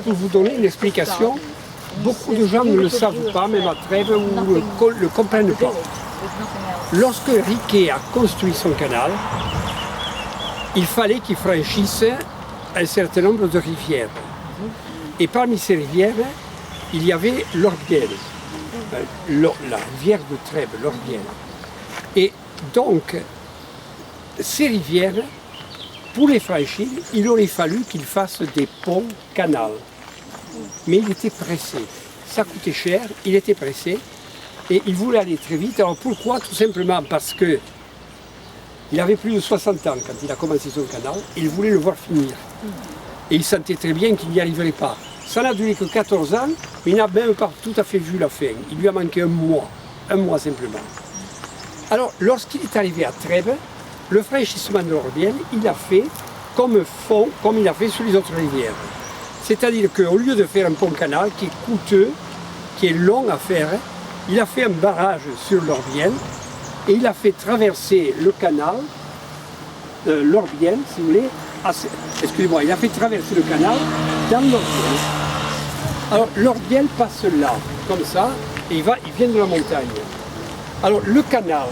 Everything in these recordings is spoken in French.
Pour vous donner une explication, beaucoup de gens ne le savent pas, même à Trèbes, ou ne le comprennent pas. Lorsque Riquet a construit son canal, il fallait qu'il franchisse un certain nombre de rivières. Et parmi ces rivières, il y avait l'Orbiel, la rivière de Trèbes, l'Orbiel. Et donc, ces rivières, pour les franchir, il aurait fallu qu'il fasse des ponts canals. Mais il était pressé. Ça coûtait cher, il était pressé et il voulait aller très vite. Alors pourquoi? Tout simplement parce que il avait plus de 60 ans quand il a commencé son canal et il voulait le voir finir. Et il sentait très bien qu'il n'y arriverait pas. Ça n'a duré que 14 ans, mais il n'a même pas tout à fait vu la fin. Il lui a manqué un mois simplement. Alors lorsqu'il est arrivé à Trèbes, le franchissement de l'Orbiel, il a fait comme fond, comme il a fait sur les autres rivières. C'est-à-dire qu'au lieu de faire un pont canal qui est coûteux, qui est long à faire, il a fait un barrage sur l'Orbiel et il a fait traverser le canal, l'Orbiel, si vous voulez, excusez-moi, il a fait traverser le canal dans l'Orbiel. Alors l'Orbiel passe là, comme ça, et il vient de la montagne. Alors le canal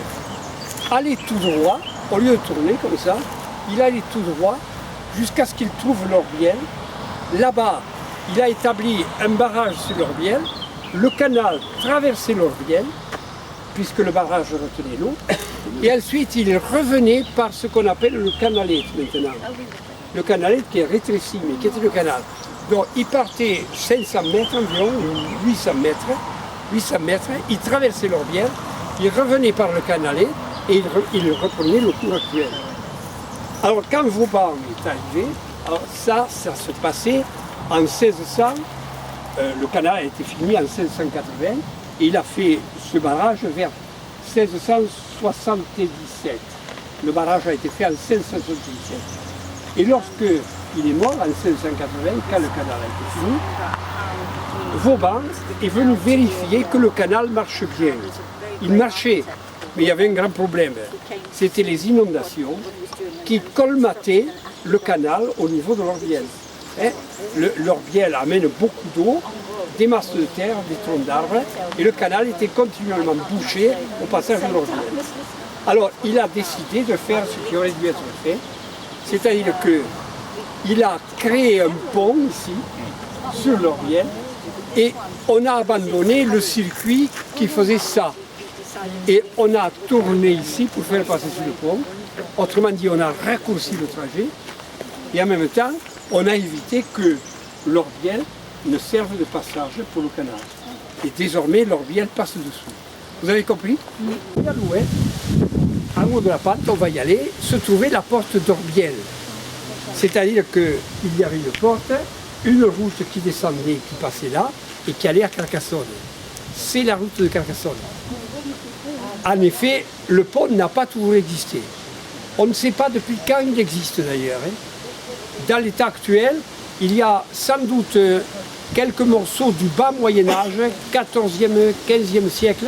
allait tout droit, au lieu de tourner comme ça, il allait tout droit jusqu'à ce qu'il trouve l'Orbiel. Là-bas, il a établi un barrage sur l'Orbiel, le canal traversait l'Orbiel, puisque le barrage retenait l'eau, et ensuite il revenait par ce qu'on appelle le canalette maintenant. Le canalette qui est rétréci, mais qui était le canal. Donc il partait 500 mètres environ, 800 mètres, il traversait l'Orbiel, il revenait par le canalette et il reprenait le cours actuel. Alors quand Vauban est arrivé, alors ça se passait en 1600, le canal a été fini en 1680 et il a fait ce barrage vers 1677. Le barrage a été fait en 1677. Et lorsque il est mort en 1680, quand le canal a été fini, Vauban est venu vérifier que le canal marche bien. Il marchait, mais il y avait un grand problème. C'était les inondations qui colmataient le canal au niveau de l'Orbiel. L'Orbiel amène beaucoup d'eau, des masses de terre, des troncs d'arbres, et le canal était continuellement bouché au passage de l'Orbiel. Alors il a décidé de faire ce qui aurait dû être fait, c'est-à-dire qu'il a créé un pont ici, sur l'Orbiel, et on a abandonné le circuit qui faisait ça. Et on a tourné ici pour faire passer sur le pont. Autrement dit, on a raccourci le trajet et en même temps, on a évité que l'Orbiel ne serve de passage pour le canal. Et désormais, l'Orbiel passe dessous. Vous avez compris? Et à l'ouest, en haut de la pente, on va y aller, se trouvait la porte d'Orbiel. C'est-à-dire qu'il y avait une porte, une route qui descendait, qui passait là, et qui allait à Carcassonne. C'est la route de Carcassonne. En effet, le pont n'a pas toujours existé. On ne sait pas depuis quand il existe d'ailleurs. Dans l'état actuel, il y a sans doute quelques morceaux du bas Moyen-Âge, 14e, 15e siècle,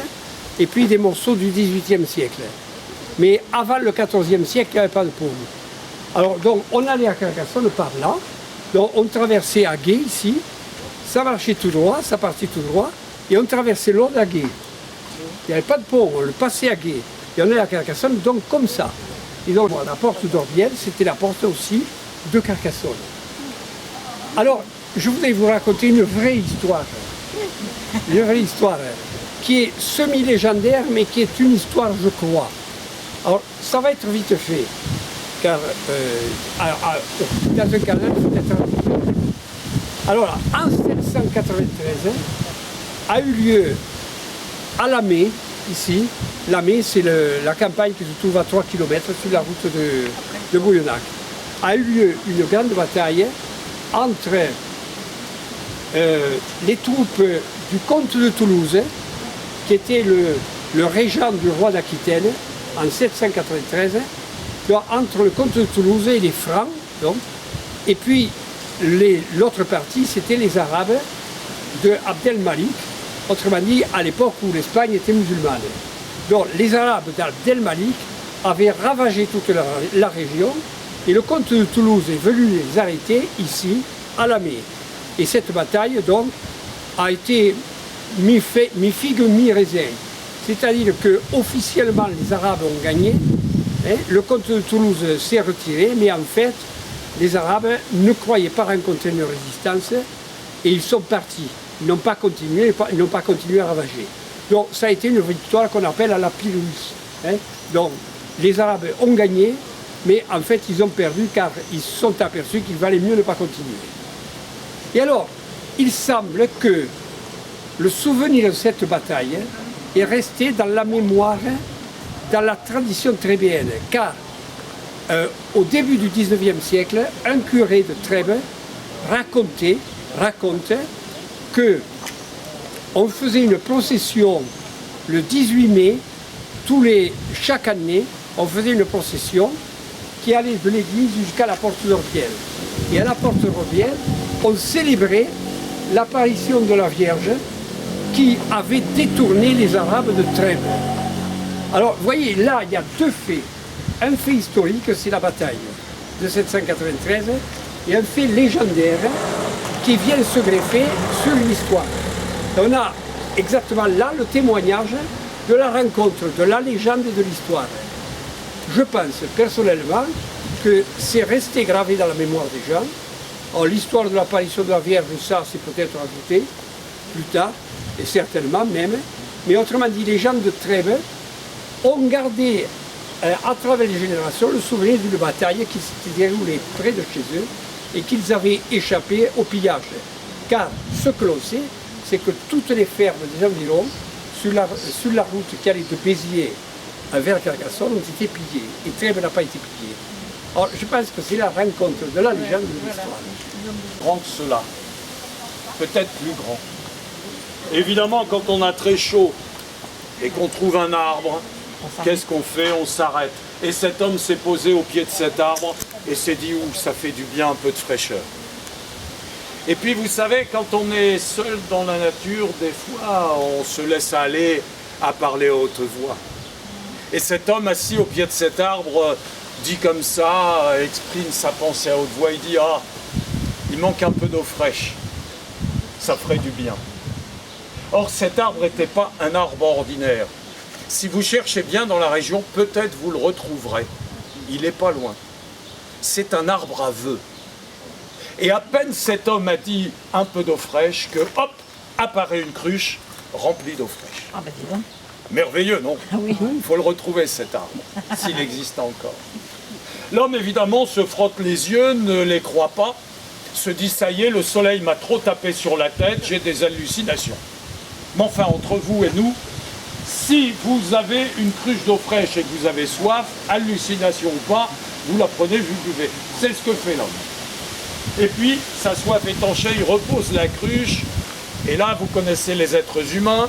et puis des morceaux du 18e siècle. Mais avant le 14e siècle, il n'y avait pas de pont. Alors donc on allait à Carcassonne par là, donc on traversait à Gué ici, ça marchait tout droit, ça partait tout droit, et on traversait l'Aude à Gué. Il n'y avait pas de pont, on le passait à Gué. Et on allait à Carcassonne, donc comme ça. Et donc la porte d'Orbiel, c'était la porte aussi de Carcassonne. Alors, je voudrais vous raconter une vraie histoire. Une vraie histoire qui est semi-légendaire, mais qui est une histoire, je crois. Alors, ça va être vite fait, car dans un canal, il faut être rapide. Alors, en 1793, a eu lieu à Lamé, ici. Lamé, c'est la campagne qui se trouve à 3 km sur la route de Bouillonnac. A eu lieu une grande bataille entre les troupes du comte de Toulouse, qui était le régent du roi d'Aquitaine, en 793, entre le comte de Toulouse et les Francs, donc, et puis l'autre partie, c'était les Arabes de Abdel-Malik, autrement dit, à l'époque où l'Espagne était musulmane. Donc les Arabes d'Abdel-Malik avaient ravagé toute la région, et le comte de Toulouse est venu les arrêter ici, à Lamé. Et cette bataille, donc, a été mi-figue, mi-raisin. C'est-à-dire qu'officiellement, les Arabes ont gagné, hein, le comte de Toulouse s'est retiré, mais en fait, les Arabes ne croyaient pas rencontrer une résistance et ils sont partis. Ils n'ont pas continué à ravager. Donc ça a été une victoire qu'on appelle à la Pyrrhus. Hein. Donc les Arabes ont gagné, mais en fait ils ont perdu car ils se sont aperçus qu'il valait mieux ne pas continuer. Et alors, il semble que le souvenir de cette bataille est resté dans la mémoire, dans la tradition trébéenne, car au début du 19e siècle, un curé de Trèbes raconte que on faisait une procession le 18 mai, chaque année, on faisait une procession qui allait de l'église jusqu'à la porte d'Orbiel. Et à la porte d'Orbiel, on célébrait l'apparition de la Vierge qui avait détourné les Arabes de Trèbes. Alors, vous voyez, là, il y a deux faits. Un fait historique, c'est la bataille de 793, et un fait légendaire qui vient se greffer sur l'histoire. On a exactement là le témoignage de la rencontre, de la légende et de l'histoire. Je pense personnellement que c'est resté gravé dans la mémoire des gens. Alors, l'histoire de l'apparition de la Vierge, ça c'est peut-être ajouté plus tard, et certainement même. Mais autrement dit, les gens de Trèbes ont gardé à travers les générations le souvenir d'une bataille qui s'était déroulée près de chez eux et qu'ils avaient échappé au pillage. Car ce que l'on sait, c'est que toutes les fermes des environs, sur la route qui allait de Béziers vers Carcassonne, ont été pillées. Et Trèbes n'a pas été pillée. Alors je pense que c'est la rencontre de la légende de l'histoire. Grand que cela, peut-être plus grand. Évidemment, quand on a très chaud et qu'on trouve un arbre, qu'est-ce qu'on fait? On s'arrête. Et cet homme s'est posé au pied de cet arbre et s'est dit, ouh, ça fait du bien, un peu de fraîcheur. Et puis vous savez, quand on est seul dans la nature, des fois, on se laisse aller à parler à haute voix. Et cet homme assis au pied de cet arbre dit comme ça, exprime sa pensée à haute voix, il dit, ah, il manque un peu d'eau fraîche, ça ferait du bien. Or, cet arbre n'était pas un arbre ordinaire. Si vous cherchez bien dans la région, peut-être vous le retrouverez. Il n'est pas loin. C'est un arbre à vœux. Et à peine cet homme a dit un peu d'eau fraîche que, hop, apparaît une cruche remplie d'eau fraîche. Ah bah dis donc. Merveilleux, non? Ah oui. Il faut le retrouver, cet arbre, s'il existe encore. L'homme, évidemment, se frotte les yeux, ne les croit pas, se dit, ça y est, le soleil m'a trop tapé sur la tête, j'ai des hallucinations. Mais enfin, entre vous et nous, si vous avez une cruche d'eau fraîche et que vous avez soif, hallucination ou pas, vous la prenez, vous buvez. C'est ce que fait l'homme. Et puis, sa soif étanchée, il repose la cruche. Et là, vous connaissez les êtres humains.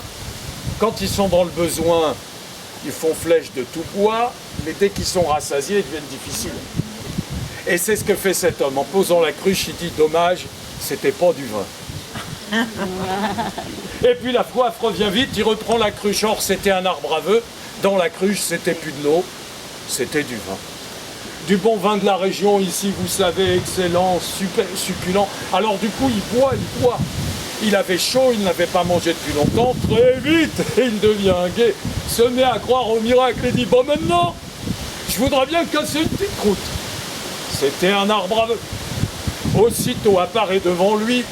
Quand ils sont dans le besoin, ils font flèche de tout poids. Mais dès qu'ils sont rassasiés, ils deviennent difficiles. Et c'est ce que fait cet homme. En posant la cruche, il dit, dommage, c'était pas du vin. Et puis la soif revient vite, il reprend la cruche. Or, c'était un arbre à vœux. Dans la cruche, c'était plus de l'eau, c'était du vin. Du bon vin de la région, ici, vous savez, excellent, super, succulent. Alors du coup, il boit. Il avait chaud, il n'avait pas mangé depuis longtemps. Très vite, il devient gai, se met à croire au miracle et dit, bon maintenant, je voudrais bien casser une petite croûte. C'était un arbre à vœux. Aussitôt apparaît devant lui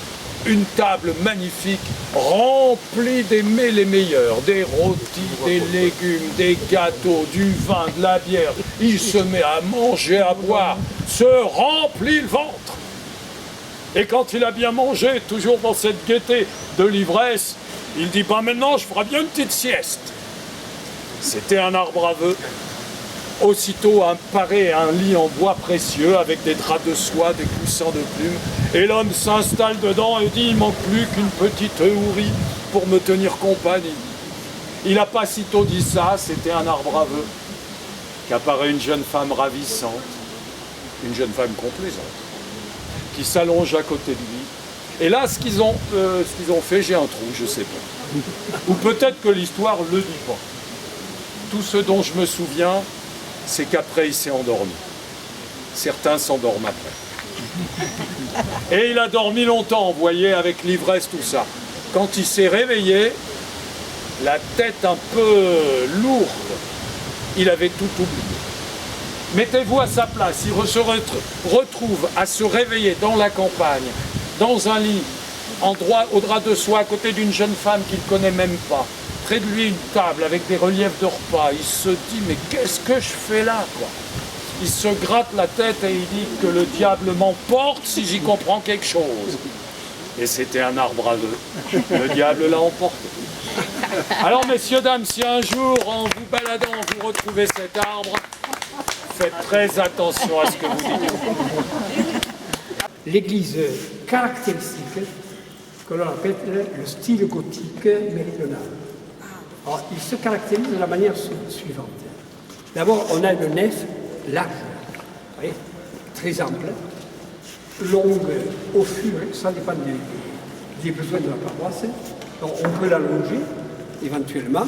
une table magnifique, remplie des mets les meilleurs, des rôtis, des légumes, des gâteaux, du vin, de la bière. Il se met à manger, à boire, se remplit le ventre. Et quand il a bien mangé, toujours dans cette gaieté de l'ivresse, il dit, ben maintenant je ferai bien une petite sieste. C'était un arbre à vœux. Aussitôt apparaît un lit en bois précieux avec des draps de soie, des coussins de plumes. Et l'homme s'installe dedans et dit, il manque plus qu'une petite hourie pour me tenir compagnie. Il n'a pas sitôt dit ça, c'était un arbre à vœux. Qu'apparaît une jeune femme ravissante, une jeune femme complaisante, qui s'allonge à côté de lui. Et là, ce qu'ils ont fait, j'ai un trou, je ne sais pas. Ou peut-être que l'histoire ne le dit pas. Tout ce dont je me souviens, c'est qu'après, il s'est endormi. Certains s'endorment après. Et il a dormi longtemps, vous voyez, avec l'ivresse, tout ça. Quand il s'est réveillé, la tête un peu lourde, il avait tout oublié. Mettez-vous à sa place, il se retrouve à se réveiller dans la campagne, dans un lit, au drap de soie, à côté d'une jeune femme qu'il ne connaît même pas. Près de lui, une table avec des reliefs de repas. Il se dit, mais qu'est-ce que je fais là, quoi? Il se gratte la tête et il dit que le diable m'emporte si j'y comprends quelque chose. Et c'était un arbre à vœux. Le diable l'a emporté. Alors, messieurs, dames, si un jour, en vous baladant, vous retrouvez cet arbre, faites très attention à ce que vous dites. L'église caractéristique, que l'on appelle le style gothique méridional. Alors, il se caractérise de la manière suivante. D'abord, on a une nef large, vous voyez, très ample, longue au fur, ça dépend des besoins de la paroisse. Donc, on peut l'allonger éventuellement.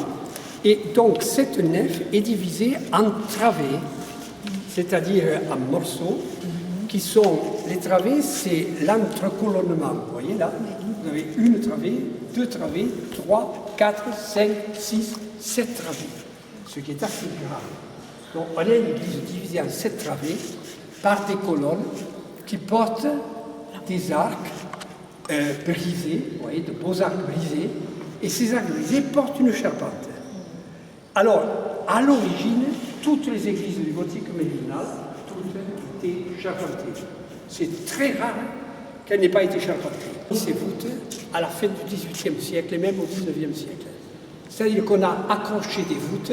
Et donc, cette nef est divisée en travées, c'est-à-dire en morceaux, qui sont, les travées, c'est l'entrecolonnement. Vous voyez là, vous avez une travée, deux travées, 3, 4, 5, 6, 7 travées, ce qui est assez grave. Donc on a une église divisée en 7 travées par des colonnes qui portent des arcs brisés, vous voyez, de beaux arcs brisés, et ces arcs brisés portent une charpente. Alors, à l'origine, toutes les églises du gothique méridional, toutes étaient charpentées. C'est très rare qu'elles n'aient pas été charpentées. Ces voûtes, à la fin du XVIIIe siècle et même au XIXe siècle. C'est-à-dire qu'on a accroché des voûtes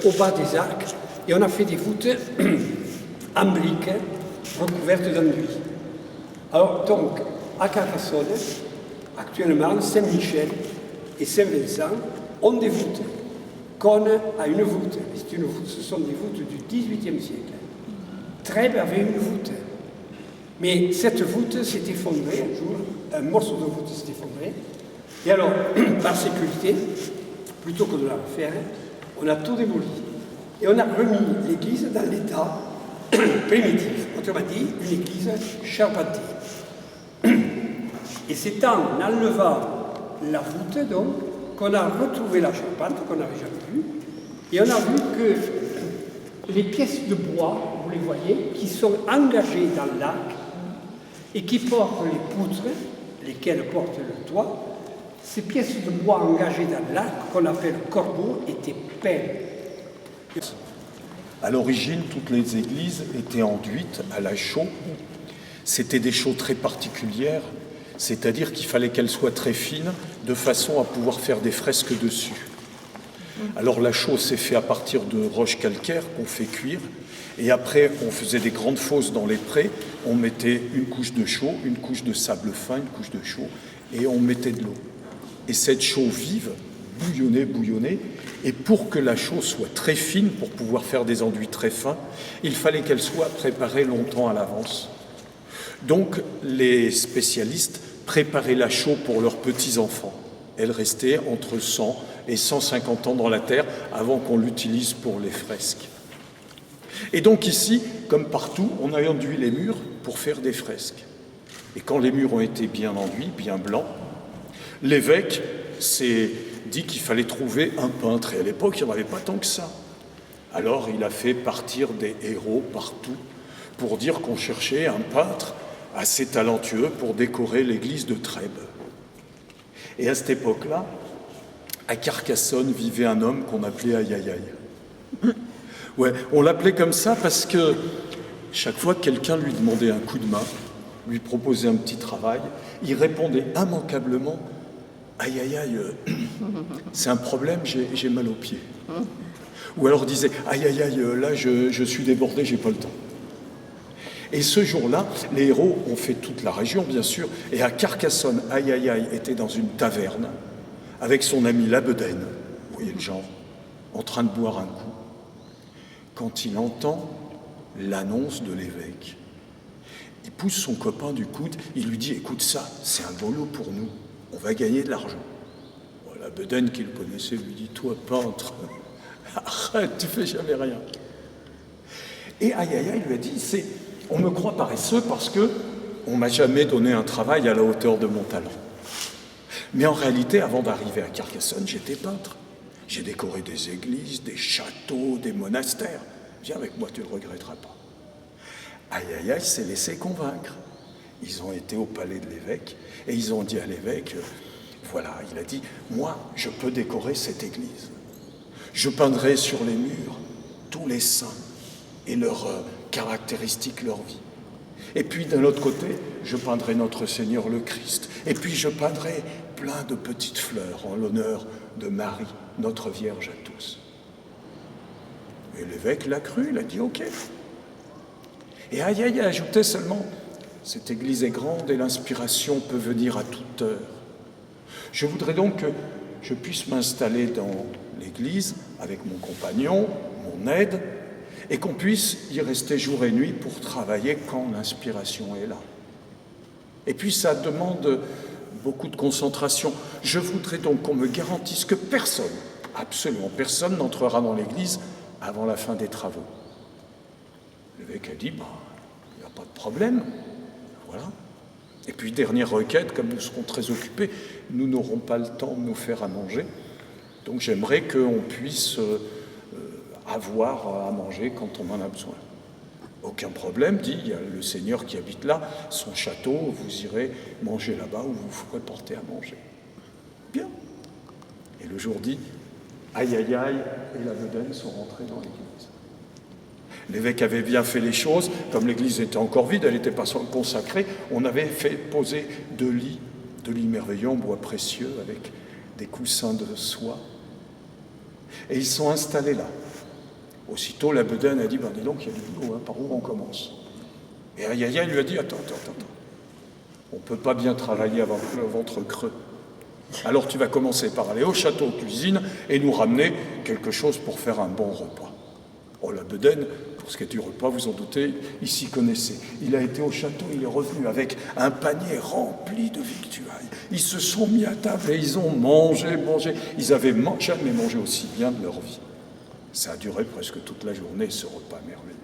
au bas des arcs et on a fait des voûtes en briques recouvertes d'enduit. Alors donc, à Carcassonne, actuellement, Saint-Michel et Saint-Vincent ont des voûtes. Cône a une voûte. C'est une voûte, ce sont des voûtes du XVIIIe siècle. Trèbes avait une voûte. Mais cette voûte s'est effondrée un jour, un morceau de voûte s'est effondré. Et alors, par sécurité, plutôt que de la refaire, on a tout démoli. Et on a remis l'église dans l'état primitif. Autrement dit, une église charpentée. Et c'est en enlevant la voûte, donc, qu'on a retrouvé la charpente, qu'on n'avait jamais vue. Et on a vu que les pièces de bois, vous les voyez, qui sont engagées dans l'arc et qui portent les poutres, lesquelles portent le toit, ces pièces de bois engagées dans l'arc, qu'on appelle corbeaux, étaient peintes. À l'origine, toutes les églises étaient enduites à la chaux. C'était des chaux très particulières, c'est-à-dire qu'il fallait qu'elles soient très fines, de façon à pouvoir faire des fresques dessus. Alors la chaux s'est faite à partir de roches calcaires qu'on fait cuire, et après on faisait des grandes fosses dans les prés, on mettait une couche de chaux, une couche de sable fin, une couche de chaux, et on mettait de l'eau. Et cette chaux vive bouillonnait, et pour que la chaux soit très fine, pour pouvoir faire des enduits très fins, il fallait qu'elle soit préparée longtemps à l'avance. Donc les spécialistes préparaient la chaux pour leurs petits-enfants. Elle restait entre 100 et 150 ans dans la terre avant qu'on l'utilise pour les fresques. Et donc ici, comme partout, on a enduit les murs pour faire des fresques. Et quand les murs ont été bien enduits, bien blancs, l'évêque s'est dit qu'il fallait trouver un peintre. Et à l'époque, il n'y en avait pas tant que ça. Alors il a fait partir des héros partout pour dire qu'on cherchait un peintre assez talentueux pour décorer l'église de Trèbes. Et à cette époque-là, à Carcassonne vivait un homme qu'on appelait Aïe Aïe Aïe. Ouais, on l'appelait comme ça parce que chaque fois que quelqu'un lui demandait un coup de main, lui proposait un petit travail, il répondait immanquablement « Aïe aïe aïe, c'est un problème, j'ai mal aux pieds. » Ou alors disait « Aïe aïe aïe, là je suis débordé, j'ai pas le temps. » Et ce jour-là, les héros ont fait toute la région, bien sûr, et à Carcassonne, Aïe Aïe Aïe était dans une taverne avec son ami la Bedaine, vous voyez le genre, en train de boire un coup, quand il entend l'annonce de l'évêque. Il pousse son copain du coude, il lui dit « Écoute ça, c'est un boulot pour nous, on va gagner de l'argent. » La Bedaine, qui le connaissait, lui dit « Toi, peintre, arrête, tu fais jamais rien. » Et Aïe Aïe Aïe lui a dit « On me croit paresseux parce que on m'a jamais donné un travail à la hauteur de mon talent. Mais en réalité, avant d'arriver à Carcassonne, j'étais peintre. J'ai décoré des églises, des châteaux, des monastères. Viens avec moi, tu ne le regretteras pas. Aïe aïe aïe s'est laissé convaincre. Ils ont été au palais de l'évêque et ils ont dit à l'évêque, voilà, il a dit, moi, je peux décorer cette église. Je peindrai sur les murs tous les saints et leurs caractéristiques, leur vie. Et puis d'un autre côté, je peindrai notre Seigneur le Christ. Et puis je peindrai plein de petites fleurs en l'honneur de Marie, notre Vierge à tous. Et l'évêque l'a cru, il a dit ok. Et aïe aïe, ajoutait seulement, cette église est grande et l'inspiration peut venir à toute heure. Je voudrais donc que je puisse m'installer dans l'église avec mon compagnon, mon aide, et qu'on puisse y rester jour et nuit pour travailler quand l'inspiration est là. Et puis ça demande beaucoup de concentration. Je voudrais donc qu'on me garantisse que personne, absolument personne, n'entrera dans l'église avant la fin des travaux. L'évêque a dit, il n'y a pas de problème, voilà. Et puis dernière requête, comme nous serons très occupés, nous n'aurons pas le temps de nous faire à manger, donc j'aimerais qu'on puisse avoir à manger quand on en a besoin. Aucun problème, dit, il y a le Seigneur qui habite là, son château, vous irez manger là-bas ou vous ferez porter à manger. Bien. Et le jour dit, aïe aïe aïe, et la bedaine sont rentrés dans l'église. L'évêque avait bien fait les choses, comme l'église était encore vide, elle n'était pas consacrée, on avait fait poser deux lits merveilleux en bois précieux avec des coussins de soie. Et ils sont installés là. Aussitôt, la bedaine a dit, dis donc, il y a du boulot, par où on commence? Et aïe aïe aïe lui a dit, attends. On ne peut pas bien travailler avec le ventre creux. Alors tu vas commencer par aller au château cuisine et nous ramener quelque chose pour faire un bon repas. Oh, la bedaine, pour ce qui est du repas, vous en doutez, il s'y connaissait. Il a été au château, il est revenu avec un panier rempli de victuailles. Ils se sont mis à table et ils ont mangé. Ils n'avaient jamais mangé aussi bien de leur vie. Ça a duré presque toute la journée, ce repas merveilleux.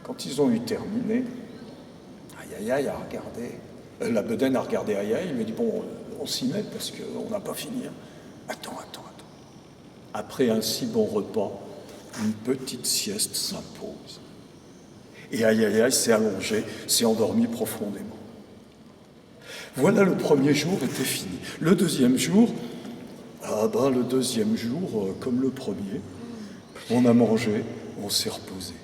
Quand ils ont eu terminé, aïe aïe aïe a regardé, la bedaine a regardé aïe aïe, il lui a dit, on s'y met parce qu'on n'a pas fini. Attends. Après un si bon repas, une petite sieste s'impose. Et aïe aïe aïe s'est allongé, s'est endormi profondément. Voilà, le premier jour était fini. Le deuxième jour, comme le premier, on a mangé, on s'est reposé.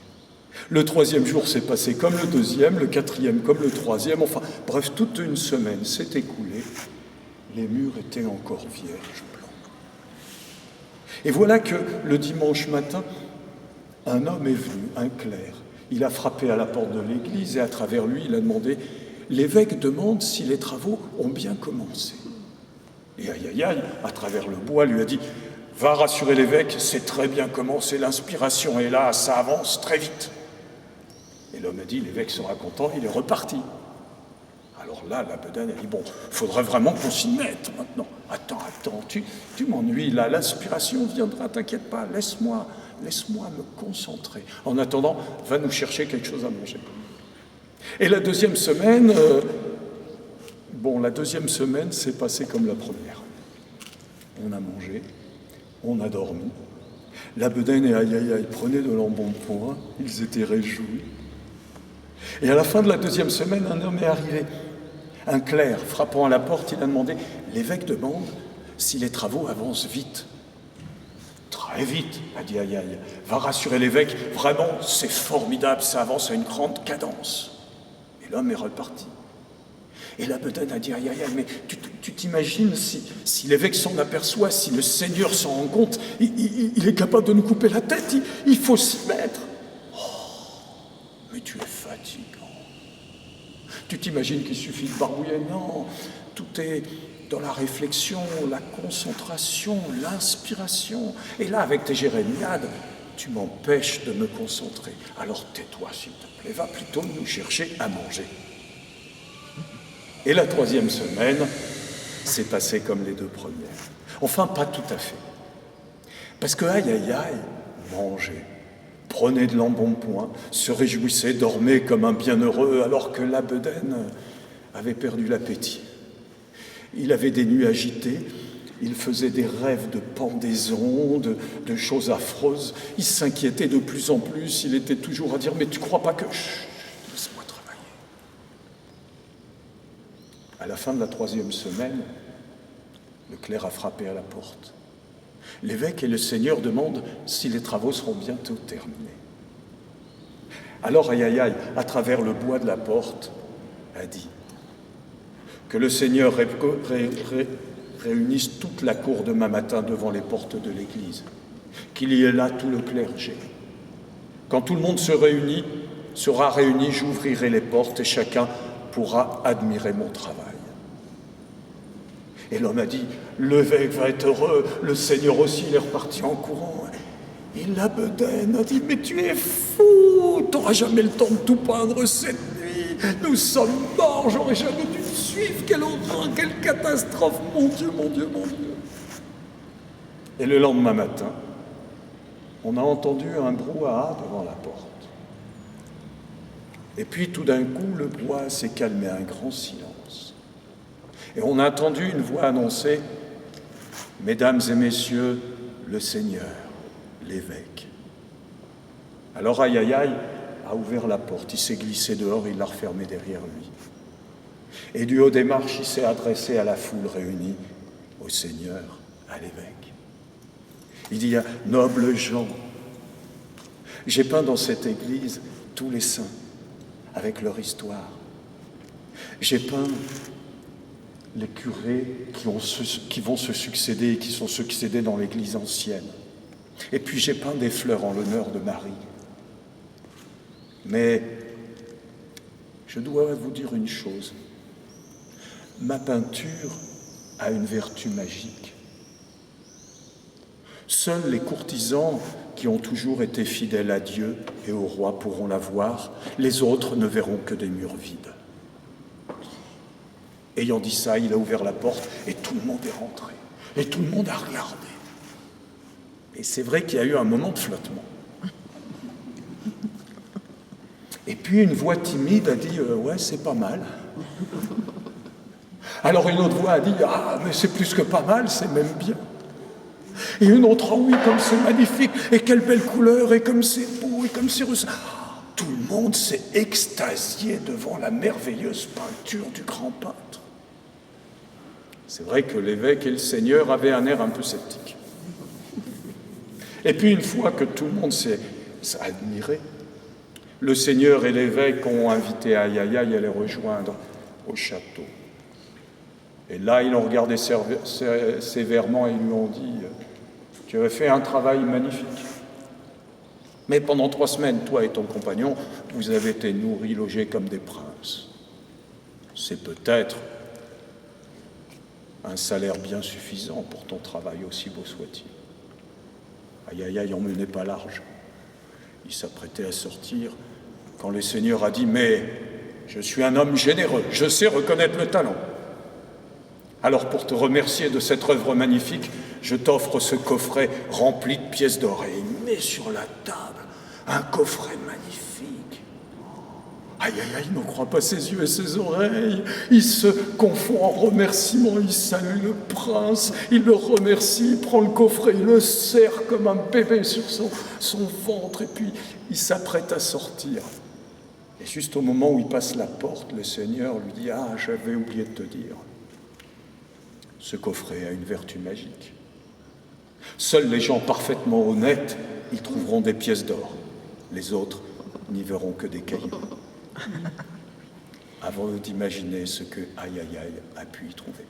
Le troisième jour s'est passé comme le deuxième, le quatrième comme le troisième, enfin, bref, toute une semaine s'est écoulée. Les murs étaient encore vierges, blancs. Et voilà que le dimanche matin, un homme est venu, un clerc. Il a frappé à la porte de l'église et à travers lui, il a demandé, l'évêque demande si les travaux ont bien commencé. Et aïe aïe aïe, à travers le bois, lui a dit, va rassurer l'évêque, c'est très bien commencé, l'inspiration est là, ça avance très vite. Et l'homme a dit, l'évêque sera content, il est reparti. Alors là, la bedaine a dit, faudrait vraiment qu'on s'y mette maintenant. Attends, tu m'ennuies là, l'inspiration viendra, t'inquiète pas, laisse-moi me concentrer. En attendant, va nous chercher quelque chose à manger. Et la deuxième semaine, s'est passée comme la première. On a mangé, on a dormi. La bedaine et aïe aïe aïe prenaient de l'embonpoint, ils étaient réjouis. Et à la fin de la deuxième semaine, un homme est arrivé. Un clerc, frappant à la porte, il a demandé, l'évêque demande si les travaux avancent vite. Très vite, a dit aïe aïe. Va rassurer l'évêque, vraiment, c'est formidable, ça avance à une grande cadence. Et l'homme est reparti. Et la bedaine a dit aïe aïe aïe, mais tu t'imagines si l'évêque s'en aperçoit, si le Seigneur s'en rend compte, il est capable de nous couper la tête, il faut s'y mettre. Mais tu es fatigant. Tu t'imagines qu'il suffit de barbouiller? Non, tout est dans la réflexion, la concentration, l'inspiration. Et là, avec tes jérémiades, tu m'empêches de me concentrer. Alors tais-toi, s'il te plaît, va plutôt nous chercher à manger. Et la troisième semaine s'est passée comme les deux premières. Enfin, pas tout à fait. Parce que aïe aïe aïe, manger, prenait de l'embonpoint, se réjouissait, dormait comme un bienheureux, alors que la bedaine avait perdu l'appétit. Il avait des nuits agitées, il faisait des rêves de pendaison, de choses affreuses. Il s'inquiétait de plus en plus, il était toujours à dire « Mais tu crois pas que... Chut, laisse-moi travailler. » À la fin de la 3e semaine, le clerc a frappé à la porte. L'évêque et le seigneur demandent si les travaux seront bientôt terminés. Alors Aïe, à travers le bois de la porte, a dit que le seigneur réunisse toute la cour demain matin devant les portes de l'église, qu'il y ait là tout le clergé. Quand tout le monde sera réuni, j'ouvrirai les portes et chacun pourra admirer mon travail. Et l'homme a dit, l'évêque va être heureux, le seigneur aussi, il est reparti en courant. Et la bedaine a dit, mais tu es fou, t'auras jamais le temps de tout peindre cette nuit, nous sommes morts, j'aurais jamais dû te suivre, quelle horreur, quelle catastrophe, mon Dieu, mon Dieu, mon Dieu. Et le lendemain matin, on a entendu un brouhaha devant la porte. Et puis tout d'un coup, le bois s'est calmé, un grand silence. Et on a entendu une voix annoncer « Mesdames et messieurs, le Seigneur, l'évêque. » Alors Aïe a ouvert la porte, il s'est glissé dehors, il l'a refermée derrière lui. Et du haut des marches, il s'est adressé à la foule réunie, au Seigneur, à l'évêque. Il dit « Nobles gens, j'ai peint dans cette église tous les saints, avec leur histoire. J'ai peint les curés qui vont se succéder et qui sont succédés dans l'église ancienne. Et puis j'ai peint des fleurs en l'honneur de Marie. Mais je dois vous dire une chose. Ma peinture a une vertu magique. Seuls les courtisans qui ont toujours été fidèles à Dieu et au roi pourront la voir. Les autres ne verront que des murs vides. Ayant dit ça, il a ouvert la porte et tout le monde est rentré. Et tout le monde a regardé. Et c'est vrai qu'il y a eu un moment de flottement. Et puis une voix timide a dit « Ouais, c'est pas mal. » Alors une autre voix a dit « Ah, mais c'est plus que pas mal, c'est même bien. » Et une autre « Ah oui, comme c'est magnifique, et quelle belle couleur, et comme c'est beau, et comme c'est russe. » Tout le monde s'est extasié devant la merveilleuse peinture du grand peintre. C'est vrai que l'évêque et le seigneur avaient un air un peu sceptique. Et puis une fois que tout le monde s'est admiré, le seigneur et l'évêque ont invité Aïe à les rejoindre au château. Et là, ils l'ont regardé sévèrement et lui ont dit « Tu avais fait un travail magnifique. Mais pendant 3 semaines, toi et ton compagnon, vous avez été nourris, logés comme des princes. C'est peut-être un salaire bien suffisant pour ton travail, aussi beau soit-il. » Aïe en menait pas large. Il s'apprêtait à sortir quand le Seigneur a dit « Mais je suis un homme généreux, je sais reconnaître le talent. Alors pour te remercier de cette œuvre magnifique, je t'offre ce coffret rempli de pièces d'or. » Et il met sur la table un coffret magnifique. Aïe, il n'en croit pas ses yeux et ses oreilles. Il se confond en remerciements, il salue le prince, il le remercie, il prend le coffret, il le serre comme un bébé sur son ventre, et puis il s'apprête à sortir. Et juste au moment où il passe la porte, le Seigneur lui dit « Ah, j'avais oublié de te dire, ce coffret a une vertu magique. Seuls les gens parfaitement honnêtes y trouveront des pièces d'or. Les autres n'y verront que des cailloux. » Avant d'imaginer ce que Aïe a pu y trouver.